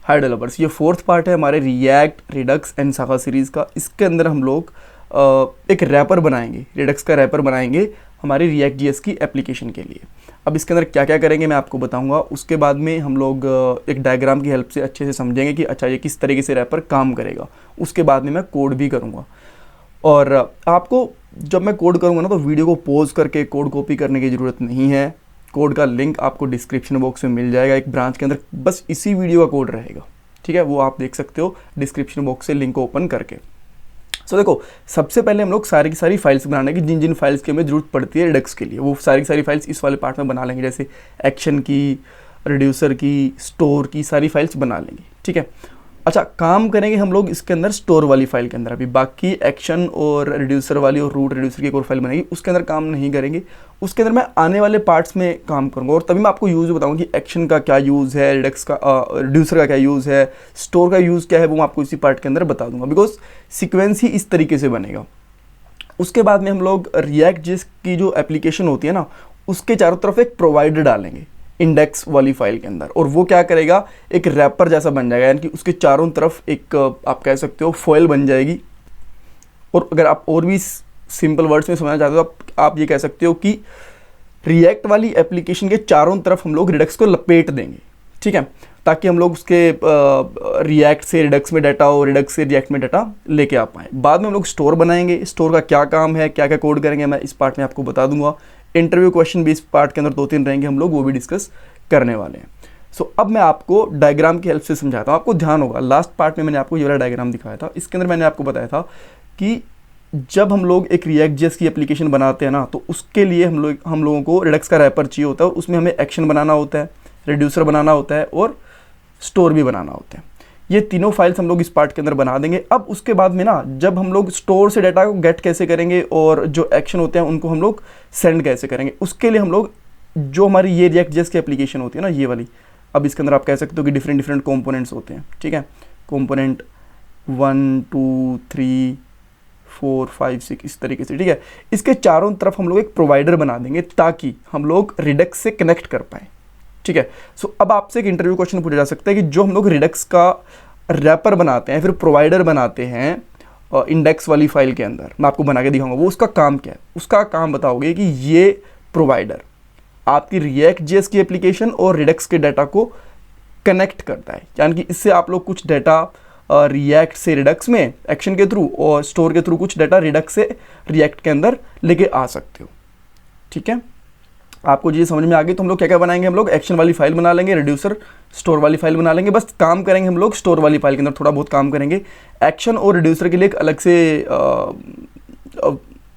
High developers. ये fourth part है हमारे react, Redux and saga series का। इसके अंदर हम लोग एक रैपर बनाएंगे, रिडक्स का रैपर बनाएंगे हमारे रिएक्ट जीएस की एप्लीकेशन के लिए। अब इसके अंदर क्या क्या करेंगे मैं आपको बताऊंगा। उसके बाद में हम लोग एक डायग्राम की हेल्प से अच्छे से समझेंगे कि अच्छा ये किस तरीके से रैपर काम करेगा। उसके बाद में मैं कोड भी करूँगा, और आपको जब मैं कोड करूँगा ना तो वीडियो को पॉज करके कोड कॉपी करने की ज़रूरत नहीं है। कोड का लिंक आपको डिस्क्रिप्शन बॉक्स में मिल जाएगा, एक ब्रांच के अंदर बस इसी वीडियो का कोड रहेगा, ठीक है। वो आप देख सकते हो डिस्क्रिप्शन बॉक्स से लिंक ओपन करके। सो देखो, सबसे पहले हम लोग सारी की सारी फाइल्स बनाने की, जिन जिन फाइल्स की हमें ज़रूरत पड़ती है रिडक्स के लिए, वो सारी की सारी फाइल्स इस वाले पार्ट में बना लेंगे। जैसे एक्शन की, रिड्यूसर की, स्टोर की, सारी फाइल्स बना लेंगे, ठीक है। अच्छा, काम करेंगे हम लोग इसके अंदर स्टोर वाली फाइल के अंदर। अभी बाकी एक्शन और रिड्यूसर वाली और रूट रिड्यूसर की एक और फाइल बनेगी, उसके अंदर काम नहीं करेंगे। उसके अंदर मैं आने वाले पार्ट्स में काम करूँगा, और तभी मैं आपको यूज़ बताऊँगा कि एक्शन का क्या यूज़ है, रिडक्स का रिड्यूसर का क्या यूज़ है, स्टोर का यूज़ क्या है, वो मैं आपको इसी पार्ट के अंदर बता दूंगा। बिकॉज सीक्वेंस ही इस तरीके से बनेगा। उसके बाद में हम लोग रिएक्ट जिस की जो एप्लीकेशन होती है ना, उसके चारों तरफ एक प्रोवाइडर डालेंगे इंडेक्स वाली फाइल के अंदर, और वो क्या करेगा, एक रैपर जैसा बन जाएगा, यानी कि उसके चारों तरफ एक आप कह सकते हो फॉइल बन जाएगी। और अगर आप और भी सिंपल वर्ड्स में समझना चाहते हो तो आप ये कह सकते हो कि रिएक्ट वाली एप्लीकेशन के चारों तरफ हम लोग रिडक्स को लपेट देंगे, ठीक है, ताकि हम लोग उसके रिएक्ट से रिडक्स में डाटा और रिडक्स से रिएक्ट में डाटा लेके आ पाएँ। बाद में हम लोग स्टोर बनाएंगे। स्टोर का क्या काम है, क्या क्या कोड करेंगे, मैं इस पार्ट में आपको बता दूंगा। इंटरव्यू क्वेश्चन भी इस पार्ट के अंदर 2-3 रहेंगे, हम लोग वो भी डिस्कस करने वाले हैं। सो अब मैं आपको डायग्राम की हेल्प से समझाता हूँ। आपको ध्यान होगा लास्ट पार्ट में मैंने आपको ये वाला डायग्राम दिखाया था। इसके अंदर मैंने आपको बताया था कि जब हम लोग एक रिएक्ट जेएस की एप्लीकेशन बनाते हैं ना, तो उसके लिए हम लोगों को रिडक्स का रैपर चाहिए होता है। उसमें हमें एक्शन बनाना होता है, रिड्यूसर बनाना होता है और स्टोर भी बनाना होता है। ये तीनों फाइल्स हम लोग इस पार्ट के अंदर बना देंगे। अब उसके बाद में ना, जब हम लोग स्टोर से डाटा को गेट कैसे करेंगे और जो एक्शन होते हैं उनको हम लोग सेंड कैसे करेंगे, उसके लिए हम लोग जो हमारी ये रिएक्ट जेएस की एप्लीकेशन होती है ना, ये वाली, अब इसके अंदर आप कह सकते हो कि डिफरेंट डिफरेंट कॉम्पोनेंट्स होते हैं, ठीक है। कॉम्पोनेंट 1 2 3 4 5 6 इस तरीके से, ठीक है। इसके चारों तरफ हम लोग एक प्रोवाइडर बना देंगे ताकि हम लोग रिडक्स से कनेक्ट कर पाएँ, ठीक है। सो अब आपसे एक इंटरव्यू क्वेश्चन पूछा जा सकता है कि जो हम लोग रिडक्स का रैपर बनाते हैं, फिर प्रोवाइडर बनाते हैं इंडेक्स वाली फाइल के अंदर, मैं आपको बना के दिखाऊंगा वो उसका काम क्या है। उसका काम बताओगे कि ये प्रोवाइडर आपकी रिएक्ट जेएस की एप्लीकेशन और रिडक्स के डाटा को कनेक्ट करता है, यानी कि इससे आप लोग कुछ डाटा रिएक्ट से रिडक्स में एक्शन के थ्रू और स्टोर के थ्रू कुछ डाटा रिडक्स से रिएक्ट के अंदर लेके आ सकते हो, ठीक है। आपको ये समझ में आ गई। तो हम लोग क्या क्या बनाएंगे, हम लोग एक्शन वाली फाइल बना लेंगे, रिड्यूसर स्टोर वाली फाइल बना लेंगे। बस काम करेंगे हम लोग स्टोर वाली फाइल के अंदर थोड़ा बहुत काम करेंगे। एक्शन और रिड्यूसर के लिए एक अलग से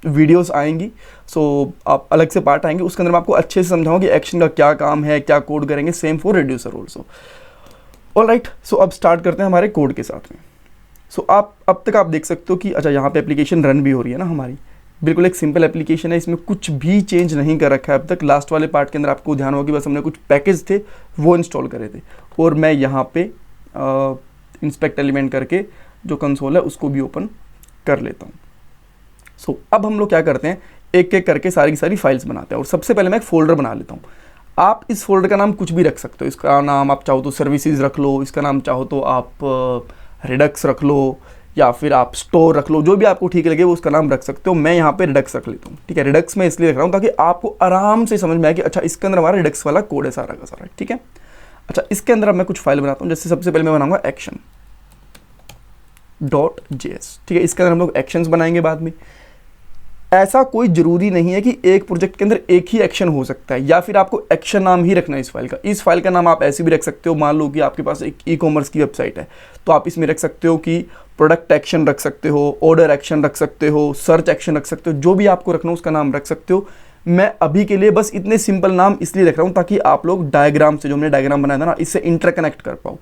वीडियोस आएंगी, सो आप अलग से पार्ट आएंगे, उसके अंदर मैं आपको अच्छे से समझाऊंगा कि एक्शन का क्या काम है, क्या कोड करेंगे। Same for reducer also. Alright, so अब स्टार्ट करते हैं हमारे कोड के साथ में। सो आप अब तक आप देख सकते हो कि अच्छा यहाँ पे एप्लीकेशन रन भी हो रही है ना हमारी। बिल्कुल एक सिंपल एप्लीकेशन है, इसमें कुछ भी चेंज नहीं कर रखा है अब तक। लास्ट वाले पार्ट के अंदर आपको ध्यान होगा कि बस हमने कुछ पैकेज थे वो इंस्टॉल करे थे, और मैं यहाँ पे इंस्पेक्ट एलिमेंट करके जो कंसोल है उसको भी ओपन कर लेता हूँ। सो अब हम लोग क्या करते हैं, एक एक करके सारी की सारी फाइल्स बनाते हैं। और सबसे पहले मैं एक फोल्डर बना लेता हूँ। आप इस फोल्डर का नाम कुछ भी रख सकते हो। इसका नाम आप चाहो तो सर्विसेज रख लो, इसका नाम चाहो तो आप रिडक्स रख लो, या फिर आप स्टोर रख लो, जो भी आपको ठीक लगे वो उसका नाम रख सकते हो। मैं यहाँ पे रिडक्स रख लेता हूँ, ठीक है। रिडक्स में इसलिए रख रहा हूँ ताकि आपको आराम से समझ में आए कि अच्छा इसके अंदर हमारा रिडक्स वाला कोड है सारा का सारा, ठीक है। अच्छा, इसके अंदर अब मैं कुछ फाइल बनाता हूँ। जैसे सबसे पहले मैं बनाऊंगा एक्शन .js, ठीक है। इसके अंदर हम लोग एक्शंस बनाएंगे बाद में। ऐसा कोई ज़रूरी नहीं है कि एक प्रोजेक्ट के अंदर एक ही एक्शन हो सकता है, या फिर आपको एक्शन नाम ही रखना है इस फाइल का। इस फाइल का नाम आप ऐसे भी रख सकते हो। मान लो कि आपके पास एक ई-कॉमर्स की वेबसाइट है, तो आप इसमें रख सकते हो कि प्रोडक्ट एक्शन रख सकते हो, ऑर्डर एक्शन रख सकते हो, सर्च एक्शन रख सकते हो, जो भी आपको रखना हो उसका नाम रख सकते हो। मैं अभी के लिए बस इतने सिंपल नाम इसलिए रख रहा हूँ ताकि आप लोग डायग्राम से, जो हमने डायग्राम बनाया था ना, इससे इंटरकनेक्ट कर पाओ।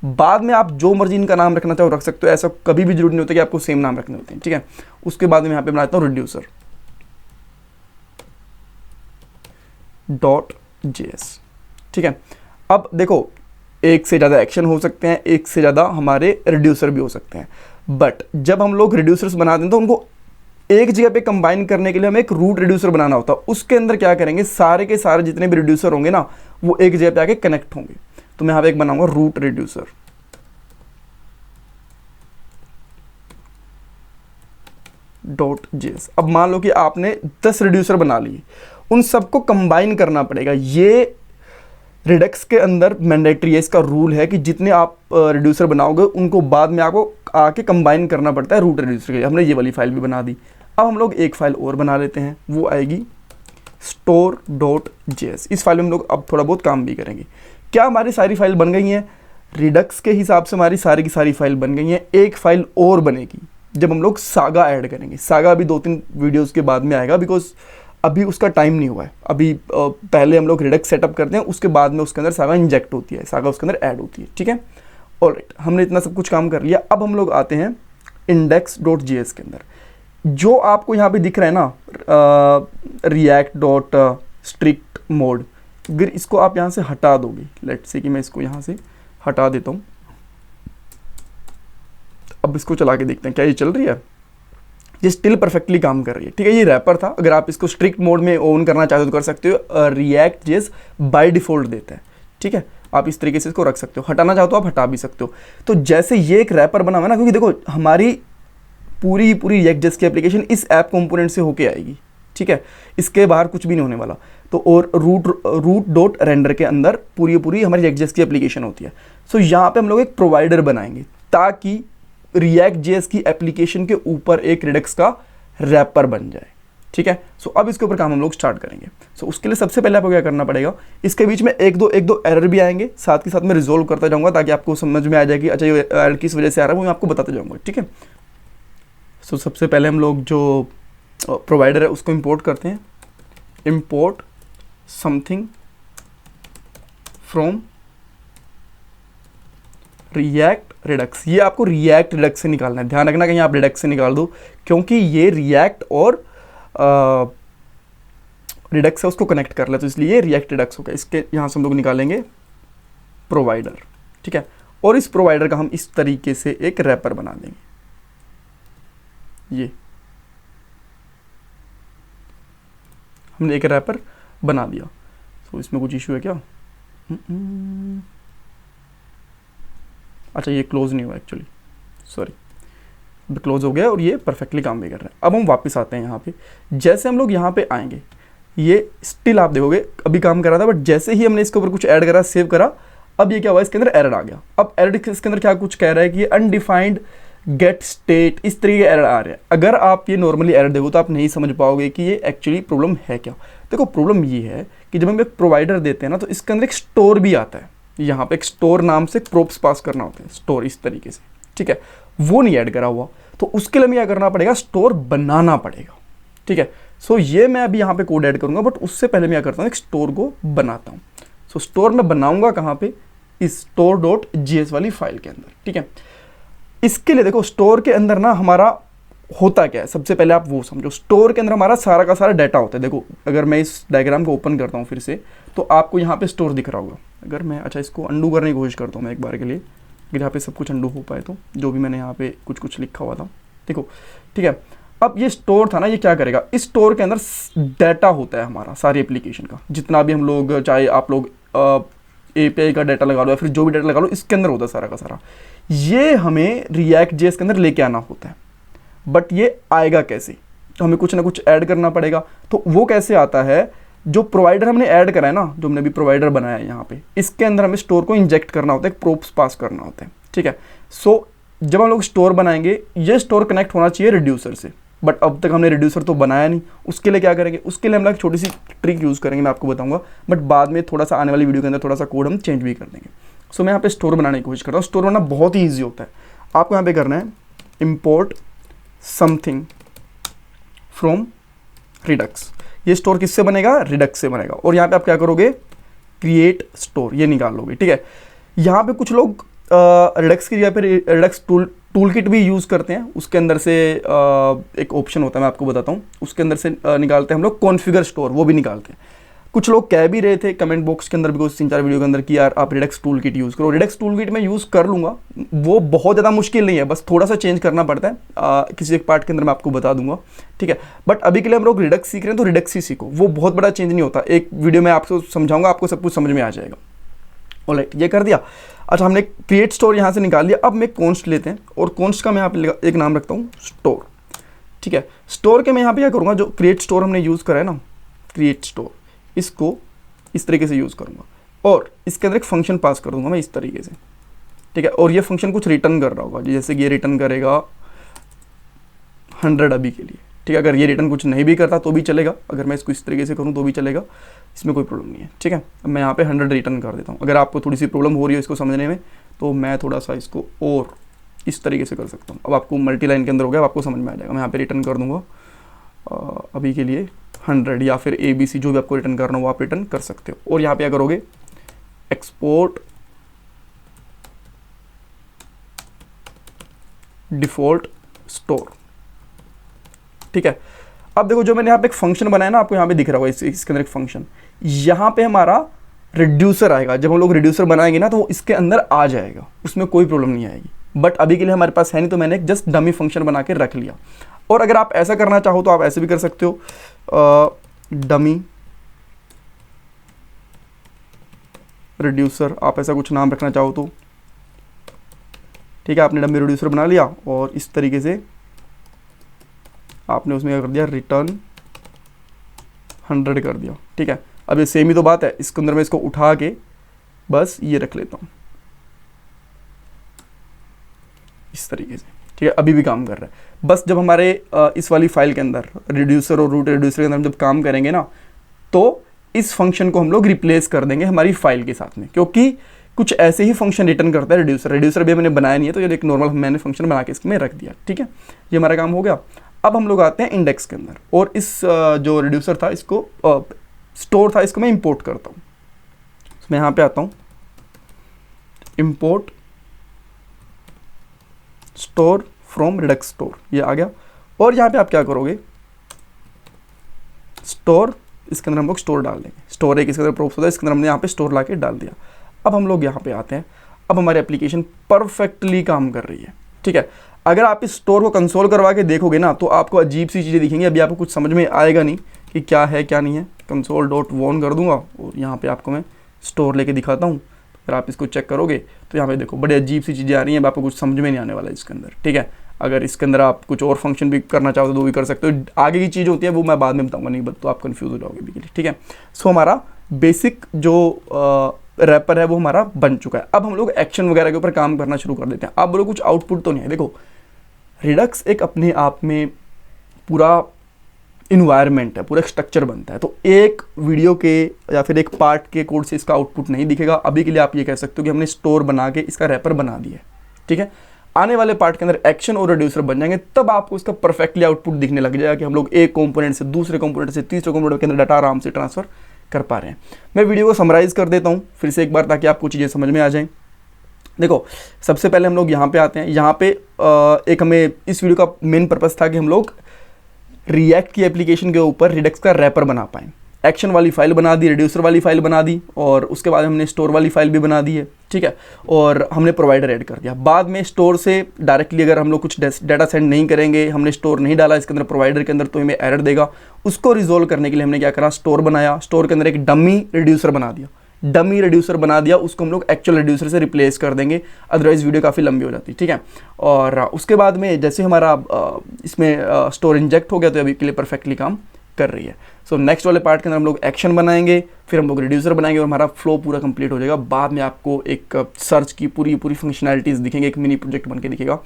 बाद में आप जो मर्जी इनका नाम रखना चाहो रख सकते हो। ऐसा कभी भी जरूरी नहीं होता कि आपको सेम नाम रखने होते हैं, ठीक है। उसके बाद में यहाँ पे बनाता हूँ रिड्यूसर .js, ठीक है। अब देखो, एक से ज़्यादा एक्शन हो सकते हैं, एक से ज़्यादा हमारे रिड्यूसर भी हो सकते हैं, बट जब हम लोग रिड्यूसर्स बनाते हैं तो उनको एक जगह पे कंबाइन करने के लिए हमें एक रूट रिड्यूसर बनाना होता है। उसके अंदर क्या करेंगे, सारे के सारे जितने भी रिड्यूसर होंगे ना, वो एक जगह पे आके कनेक्ट होंगे। तो मैं यहाँ पे एक बनाऊंगा रूट रिड्यूसर, react.js। अब मान लो कि आपने 10 रिड्यूसर बना लिए, उन सबको कंबाइन करना पड़ेगा। ये रिडक्स के अंदर मैंडेटरी है, इसका रूल है कि जितने आप रिड्यूसर बनाओगे उनको बाद में आपको आके कंबाइन करना पड़ता है रूट रिड्यूसर के लिए। हमने ये वाली फाइल भी बना दी। अब हम लोग एक फाइल और बना लेते हैं, वो आएगी store.js। इस फाइल में हम लोग अब थोड़ा बहुत काम भी करेंगे। क्या हमारी सारी फाइल बन गई हैं? रिडक्स के हिसाब से हमारी सारी की सारी फाइल बन गई हैं। एक फाइल और बनेगी जब हम लोग सागा ऐड करेंगे। सागा अभी 2-3 वीडियोस के बाद में आएगा, बिकॉज अभी उसका टाइम नहीं हुआ है। अभी पहले हम लोग रिडक्स सेटअप करते हैं, उसके बाद में उसके अंदर सागा इंजेक्ट होती है, सागा उसके अंदर ऐड होती है। ठीक है, ऑलराइट, हमने इतना सब कुछ काम कर लिया। अब हम लोग आते हैं index.js के अंदर। जो आपको यहाँ पे दिख रहा है ना react.strict mode, अगर इसको आप यहाँ से हटा दोगे, लेट्स से कि मैं इसको यहाँ से हटा देता हूँ। अब इसको चला के देखते हैं क्या ये चल रही है। ये स्टिल परफेक्टली काम कर रही है। ठीक है, ये रैपर था। अगर आप इसको स्ट्रिक्ट मोड में ऑन करना चाहते हो तो कर सकते हो। react.js बाय डिफ़ॉल्ट देता है। ठीक है, आप इस तरीके से इसको रख सकते हो। हटाना चाहो तो आप हटा भी सकते हो। तो जैसे ये एक रैपर बना हुआ है ना, क्योंकि देखो हमारी पूरी react.js की एप्लीकेशन इस ऐप कंपोनेंट से होके आएगी। ठीक है, इसके बाहर कुछ भी नहीं होने वाला। तो और root.render के अंदर पूरी हमारी react.js की एप्लीकेशन होती है। सो यहाँ पे हम लोग एक प्रोवाइडर बनाएंगे ताकि react.js की एप्लीकेशन के ऊपर एक रिडक्स का रैपर बन जाए। ठीक है, सो अब इसके ऊपर काम हम लोग स्टार्ट करेंगे। सो उसके लिए सबसे पहले आपको क्या करना पड़ेगा, इसके बीच में एक दो एरर भी आएंगे, साथ के साथ मैं रिजोल्व करता जाऊंगा ताकि आपको समझ में आ जाए कि अच्छा ये एरर किस वजह से आ रहा है, वो मैं आपको बताता जाऊंगा। ठीक है, सो सबसे पहले हम लोग जो प्रोवाइडर है उसको इंपोर्ट करते हैं। Import something from react Redux. ये आपको रिएक्ट रिडक्स से निकालना है। ध्यान रखना कहीं आप रिडक्स से निकाल दो, क्योंकि ये रिएक्ट और रिडक्स है उसको कनेक्ट कर ले, तो इसलिए रिएक्ट रिडक्स होगा। इसके यहाँ से हम लोग निकालेंगे प्रोवाइडर। ठीक है, और इस प्रोवाइडर का हम इस तरीके से एक रैपर बना देंगे। ये हमने एक रैपर बना दिया। तो इसमें कुछ इशू है क्या? अच्छा, ये क्लोज नहीं हुआ एक्चुअली, सॉरी। क्लोज हो गया और ये परफेक्टली काम भी कर रहा है। अब हम वापस आते हैं यहाँ पे। जैसे हम लोग यहाँ पे आएंगे, ये स्टिल आप देखोगे अभी काम कर रहा था, बट जैसे ही हमने इसके ऊपर कुछ ऐड करा, सेव करा, अब ये क्या हुआ, इसके अंदर एरर आ गया। अब एरर इसके अंदर क्या कुछ कह रहा है कि ये अनडिफाइंड गेट स्टेट, इस तरीके के एरर आ रहे हैं। अगर आप ये नॉर्मली एरर देखो तो आप नहीं समझ पाओगे कि ये एक्चुअली प्रॉब्लम है क्या। देखो प्रॉब्लम ये है कि जब हम एक प्रोवाइडर देते हैं ना, तो इसके अंदर एक स्टोर भी आता है। यहाँ पे एक स्टोर नाम से प्रोप्स पास करना होता है, स्टोर इस तरीके से। ठीक है, वो नहीं ऐड करा हुआ, तो उसके लिए हमें क्या करना पड़ेगा, स्टोर बनाना पड़ेगा। ठीक है, सो ये मैं अभी यहाँ पे कोड ऐड करूँगा, बट उससे पहले मैं क्या करता हूँ, एक स्टोर को बनाता हूँ। सो स्टोर मैं बनाऊँगा कहाँ पे, इस store.js वाली फाइल के अंदर। ठीक है, इसके लिए देखो स्टोर के अंदर ना हमारा होता क्या है, सबसे पहले आप वो समझो। स्टोर के अंदर हमारा सारा का सारा डाटा होता है। देखो अगर मैं इस डायग्राम को ओपन करता हूँ फिर से, तो आपको यहाँ पे स्टोर दिख रहा होगा। अगर मैं अच्छा इसको अंडू करने की कोशिश करता हूँ मैं एक बार के लिए, अगर यहाँ पे सब कुछ अंडू हो पाए तो, जो भी मैंने यहाँ पे कुछ लिखा हुआ था देखो। ठीक है, अब ये स्टोर था ना, ये क्या करेगा, इस स्टोर के अंदर डाटा होता है हमारा सारी एप्लीकेशन का, जितना भी हम लोग, चाहे आप लोग API का डाटा लगा लो या फिर जो भी डाटा लगा लो, इसके अंदर होता है सारा का सारा। ये हमें React.js के अंदर लेके आना होता है, बट ये आएगा कैसे, तो हमें कुछ ना कुछ ऐड करना पड़ेगा। तो वो कैसे आता है, जो प्रोवाइडर हमने ऐड करा है ना, जो हमने अभी प्रोवाइडर बनाया है यहाँ पे, इसके अंदर हमें स्टोर को इंजेक्ट करना होता है, एक प्रोप्स पास करना होता है। ठीक है, सो जब हम लोग स्टोर बनाएंगे, ये स्टोर कनेक्ट होना चाहिए रिड्यूसर से, बट अब तक हमने रिड्यूसर तो बनाया नहीं। उसके लिए क्या करेंगे, उसके लिए हम लोग एक छोटी सी ट्रिक यूज़ करेंगे, मैं आपको बताऊंगा, बट बाद में थोड़ा सा आने वाली वीडियो के अंदर थोड़ा सा कोड हम चेंज भी कर देंगे। सो मैं यहाँ पे स्टोर बनाने की कोशिश कर रहा हूँ। स्टोर बनाना बहुत ही ईजी होता है। आपको यहाँ पे करना है इम्पोर्ट समथिंग फ्रॉम रिडक्स। ये स्टोर किससे बनेगा, रिडक्स से बनेगा। और यहाँ पे आप क्या करोगे, क्रिएट स्टोर, ये निकाल लोगे। ठीक है, यहाँ पे कुछ लोग रिडक्स की जगह पे रिडक्स टूल किट भी यूज़ करते हैं। उसके अंदर से एक ऑप्शन होता है, मैं आपको बताता हूँ, उसके अंदर से निकालते हैं हम लोग कॉन्फ़िगर स्टोर, वो भी निकालते हैं। कुछ लोग कह भी रहे थे कमेंट बॉक्स के अंदर भी, कुछ 3-4 वीडियो के अंदर, कि यार आप रिडक्स टूल किट यूज़ करो। रिडक्स टूल किट मैं यूज़ कर लूँगा, वो बहुत ज़्यादा मुश्किल नहीं है, बस थोड़ा सा चेंज करना पड़ता है। किसी एक पार्ट के अंदर मैं आपको बता दूंगा। ठीक है, बट अभी के लिए हम लोग रिडक्स सीख रहे हैं, तो रिडक्स ही सीखो, वो बहुत बड़ा चेंज नहीं होता। एक वीडियो में आपको समझाऊंगा, आपको सब कुछ समझ में आ जाएगा। ऑलराइट, ये कर दिया। अच्छा, हमने क्रिएट स्टोर यहाँ से निकाल लिया। अब मैं कॉन्स्ट लेते हैं, और कॉन्स्ट का मैं यहाँ पे एक नाम रखता हूँ स्टोर। ठीक है। स्टोर के मैं यहाँ पे क्या करूँगा, जो क्रिएट स्टोर हमने यूज़ करा है ना, क्रिएट स्टोर, इसको इस तरीके से यूज़ करूँगा और इसके अंदर एक फंक्शन पास कर दूंगा मैं इस तरीके से, ठीक है। और ये फंक्शन कुछ रिटर्न कर रहा होगा, जैसे कि ये रिटर्न करेगा 100 अभी के लिए, ठीक है। अगर ये रिटर्न कुछ नहीं भी करता तो भी चलेगा, अगर मैं इसको इस तरीके से करूँ तो भी चलेगा, इसमें कोई प्रॉब्लम नहीं है, ठीक है। अब मैं यहाँ पे 100 रिटर्न कर देता हूँ। अगर आपको थोड़ी सी प्रॉब्लम हो रही है इसको समझने में तो मैं थोड़ा सा इसको और इस तरीके से कर सकता हूँ। अब आपको मल्टी लाइन के अंदर हो गया, अब आपको समझ में आ जाएगा। मैं यहाँ पे रिटर्न कर दूंगा अभी के लिए 100, या फिर ABC जो भी आपको रिटर्न करना हो वो आप रिटर्न कर सकते हो। और यहाँ पे क्या करोगे, एक्सपोर्ट डिफॉल्ट स्टोर, ठीक है। अब देखो जो मैंने यहाँ पे एक फंक्शन बनाया ना, आपको यहाँ पे दिख रहा होगा इसके अंदर एक फंक्शन, यहाँ पे हमारा रिड्यूसर आएगा। जब हम लोग रिड्यूसर बनाएंगे ना तो वो इसके अंदर आ जाएगा, उसमें कोई प्रॉब्लम नहीं आएगी। बट अभी के लिए हमारे पास है नहीं, तो मैंने एक जस्ट डमी फंक्शन बना के रख लिया। और अगर आप ऐसा करना चाहो तो आप ऐसे भी कर सकते हो, डमी रिड्यूसर, आप ऐसा कुछ नाम रखना चाहो तो, ठीक है। आपने डमी रिड्यूसर बना लिया और इस तरीके से आपने उसमें क्या कर दिया, रिटर्न 100 कर दिया, ठीक है। अब ये सेम ही तो बात है, इसके अंदर मैं इसको उठा के बस ये रख लेता हूँ इस तरीके से, ठीक है। अभी भी काम कर रहा है। बस जब हमारे इस वाली फाइल के अंदर रिड्यूसर और रूट रिड्यूसर के अंदर हम जब काम करेंगे ना, तो इस फंक्शन को हम लोग रिप्लेस कर देंगे हमारी फाइल के साथ में, क्योंकि कुछ ऐसे ही फंक्शन रिटर्न करता है रिड्यूसर। रिड्यूसर भी मैंने बनाया नहीं है, तो ये एक नॉर्मल मैंने फंक्शन बना के इसमें रख दिया, ठीक है। ये हमारा काम हो गया। अब हम लोग आते हैं इंडेक्स के अंदर, और इस जो रिड्यूसर था, इसको स्टोर था, इसको मैं इंपोर्ट करता हूँ। मैं यहाँ पे आता हूँ, import store from Redux store, ये आ गया। और यहाँ पे आप क्या करोगे, स्टोर, इसके अंदर हम लोग स्टोर डाल देंगे। स्टोर एक इसके अंदर प्रोप्स होता है, इसके अंदर हमने यहाँ पे स्टोर ला के डाल दिया। अब हम लोग यहाँ पे आते हैं, अब हमारी एप्लीकेशन परफेक्टली काम कर रही है, ठीक है। अगर आप इस स्टोर को कंसोल करवा के देखोगे ना, तो आपको अजीब सी चीज़ें दिखेंगी। अभी आपको कुछ समझ में आएगा नहीं कि क्या है क्या नहीं है। console.won कर दूंगा और यहाँ पे आपको मैं स्टोर लेके दिखाता हूँ। अगर आप इसको चेक करोगे तो यहाँ पे देखो बड़ी अजीब सी चीज़ें आ रही हैं, आपको कुछ समझ में नहीं आने वाला है इसके अंदर, ठीक है। अगर इसके अंदर आप कुछ और फंक्शन भी करना चाहो तो वो भी कर सकते हो। आगे की चीज़ होती है वो मैं बाद में बताऊँगा, नहीं तो आप कन्फ्यूज हो जाओगे भी, ठीक है। सो हमारा बेसिक जो रैपर है वो हमारा बन चुका है। अब हम लोग एक्शन वगैरह के ऊपर काम करना शुरू कर देते हैं। अब लोग कुछ आउटपुट तो नहीं है। देखो रिडक्स एक अपने आप में पूरा इन्वायरमेंट है, पूरा स्ट्रक्चर बनता है। तो एक वीडियो के या फिर एक पार्ट के कोड से इसका आउटपुट नहीं दिखेगा। अभी के लिए आप ये कह सकते हो कि हमने स्टोर बना के इसका रैपर बना दिया है, ठीक है। आने वाले पार्ट के अंदर एक्शन और रिड्यूसर बन जाएंगे, तब आपको इसका परफेक्टली आउटपुट दिखने लग जाएगा कि हम लोग एक कंपोनेंट से दूसरे कंपोनेंट से तीसरे कंपोनेंट के अंदर डाटा आराम से ट्रांसफर कर पा रहे हैं। मैं वीडियो को समराइज़ कर देता हूँ फिर से एक बार, ताकि आपको चीज़ें समझ में आ जाएं। देखो सबसे पहले हम लोग यहाँ पे आते हैं। यहाँ पे एक हमें इस वीडियो का मेन पर्पस था कि हम लोग रिएक्ट की एप्लीकेशन के ऊपर रिडक्स का रैपर बना पाएँ। एक्शन वाली फाइल बना दी, रिड्यूसर वाली फाइल बना दी, और उसके बाद हमने स्टोर वाली फाइल भी बना दी है, ठीक है। और हमने प्रोवाइडर ऐड कर दिया। बाद में स्टोर से डायरेक्टली अगर हम लोग कुछ डाटा सेंड नहीं करेंगे, हमने स्टोर नहीं डाला इसके अंदर प्रोवाइडर के अंदर, तो हमें एरर देगा। उसको रिजोल्व करने के लिए हमने क्या करा, स्टोर बनाया। स्टोर के अंदर एक डमी रिड्यूसर बना दिया। डमी रिड्यूसर बना दिया, उसको हम लोग एक्चुअल रिड्यूसर से रिप्लेस कर देंगे, अदरवाइज वीडियो काफ़ी लंबी हो जाती है, ठीक है। और उसके बाद में जैसे हमारा इसमें स्टोर इंजेक्ट हो गया, तो अभी के लिए परफेक्टली काम कर रही है। सो नेक्स्ट वाले पार्ट के अंदर हम लोग एक्शन बनाएंगे, फिर हम लोग रिड्यूसर बनाएंगे और हमारा फ्लो पूरा कंप्लीट हो जाएगा। बाद में आपको एक सर्च की पूरी फंक्शनैलिटीज़ दिखेंगे, एक मिनी प्रोजेक्ट बन के दिखेगा।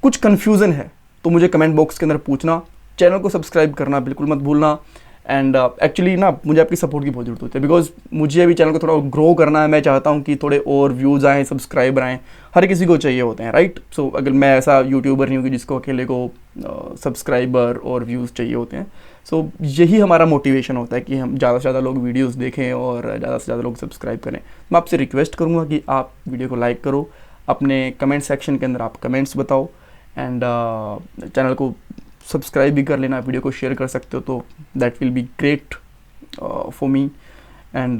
कुछ कन्फ्यूज़न है तो मुझे कमेंट बॉक्स के अंदर पूछना। चैनल को सब्सक्राइब करना बिल्कुल मत भूलना। एंड एक्चुअली ना मुझे आपकी सपोर्ट की बहुत ज़रूरत होती है, बिकॉज मुझे अभी चैनल को थोड़ा ग्रो करना है। मैं चाहता हूँ कि थोड़े और व्यूज़ आएँ, सब्सक्राइबर आएँ, हर किसी को चाहिए होते हैं, राइट। सो अगर मैं ऐसा यूट्यूबर नहीं हूँ कि जिसको अकेले को सब्सक्राइबर और व्यूज़ चाहिए होते हैं। सो यही हमारा मोटिवेशन होता है कि हम ज़्यादा से ज़्यादा लोग वीडियोज़ देखें और ज़्यादा से ज़्यादा लोग सब्सक्राइब करें। मैं आपसे रिक्वेस्ट करूँगा कि आप वीडियो को लाइक करो, अपने कमेंट सेक्शन के अंदर आप कमेंट्स बताओ, एंड चैनल को सब्सक्राइब भी कर लेना, वीडियो को शेयर कर सकते हो तो that will be great for me. And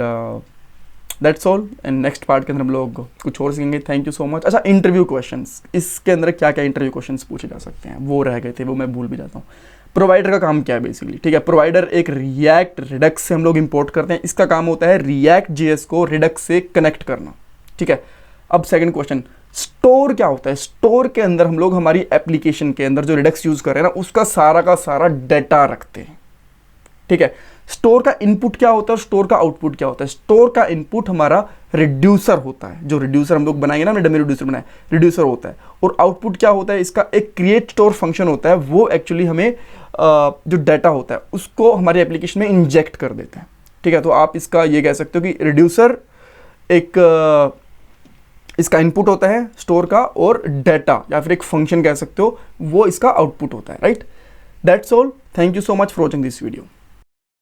that's all. And next part के अंदर हम लोग कुछ और सीखेंगे। Thank you so much. अच्छा, इंटरव्यू क्वेश्चंस, इसके अंदर क्या क्या इंटरव्यू क्वेश्चंस पूछे जा सकते हैं वो रह गए थे, वो मैं भूल भी जाता हूँ। प्रोवाइडर का काम क्या है बेसिकली, ठीक है। प्रोवाइडर एक रिएक्ट रिडक्स से हम लोग इंपोर्ट करते हैं। इसका काम होता है रिएक्ट JS को रिडक्स से कनेक्ट करना, ठीक है। अब सेकंड क्वेश्चन, स्टोर क्या होता है? स्टोर के अंदर हम लोग हमारी एप्लीकेशन के अंदर जो रिडक्स यूज कर रहे हैं ना, उसका सारा डेटा रखते हैं। ठीक है, स्टोर का इनपुट क्या होता है और स्टोर का आउटपुट क्या होता है? स्टोर का इनपुट हमारा रिड्यूसर होता है, जो रिड्यूसर हम लोग बनाएंगे ना, हमने डमी रिड्यूसर बनाया, रिड्यूसर होता है। और आउटपुट क्या होता है? इसका एक क्रिएट स्टोर फंक्शन होता है, वो एक्चुअली हमें जो डाटा होता है उसको हमारे एप्लीकेशन में इंजेक्ट कर देता है। ठीक है, तो आप इसका ये कह सकते हो कि रिड्यूसर एक इसका इनपुट होता है स्टोर का, और डाटा या फिर एक फंक्शन कह सकते हो, वो इसका आउटपुट होता है। Right, that's all. Thank you so much for watching this video.